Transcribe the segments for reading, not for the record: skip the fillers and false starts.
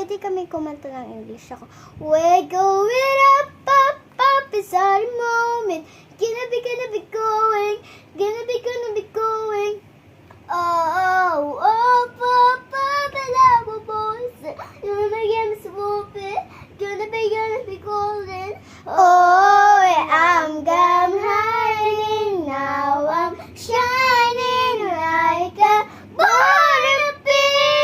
pwede kami kumanta ng English ako. We're going up, up, up, it's our moment. Gonna be going, gonna be going. Oh, up, up, up, and our boys. Gonna be swooping, gonna be golden. Oh, I'm hiding now. I'm shining like a butterfly.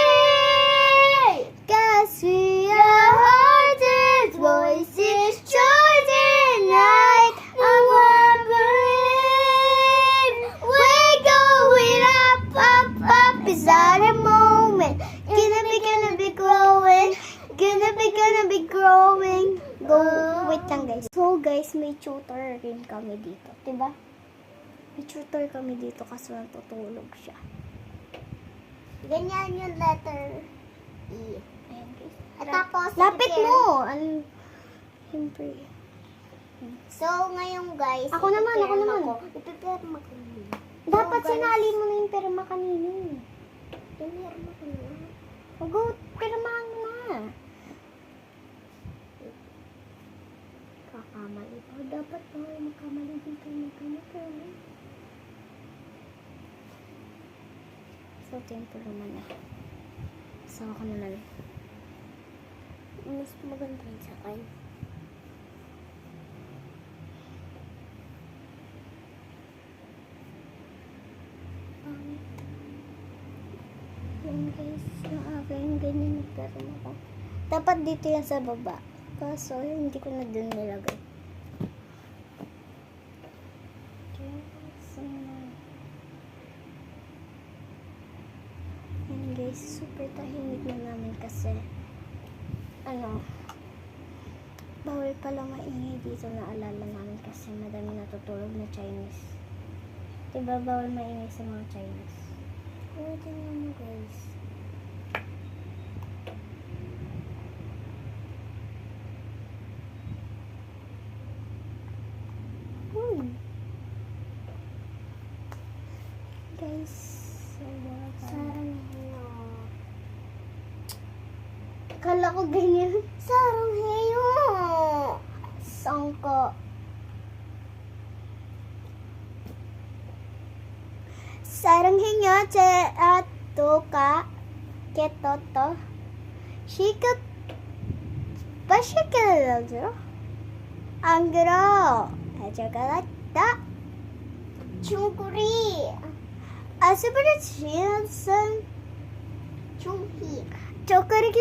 'Cause we are hearted voices chosen night. I wanna believe we're going up, up, up. Is that a moment? Gonna be growing. Gonna be growing. Go, wait lang guys. So guys, may tutor rin kami dito. Diba? May tutor kami dito kasi natutulog siya. Ganyan yung letter E. Ayan guys. At tapos, Lapit prepare. mo! Siyempre. So, ngayon guys, Ako naman. I-prepare mo ko. Dapat guys. sinali mo na yung pirma kanina. Prepare mo ko na. Huwag pirmahan mo na. Kakamali pa. Dapat pa magkamali dito. So, tempo naman na. So, ako na lang. Mas maganda yun sa akin. Yan guys, yung akin, ganyan nagkaroon ako. Dapat dito yan sa baba. Kaso, hindi ko na dun nilagay. Yan guys, super tahimik na namin kasi bawal pala maingay dito, naalala namin kasi madami natutulog na Chinese. Diba bawal maingay sa mga Chinese? Pero tingnan mo guys. Guys, sarang heyo. Kala ko ganyan. Sarang heyo! Sangko. Sarang heyo che ato ka ketoto. Shikut pashikalajo. Angro. Chocolate. Chungkuri! Asubra chisan. Chunghi! Chocolate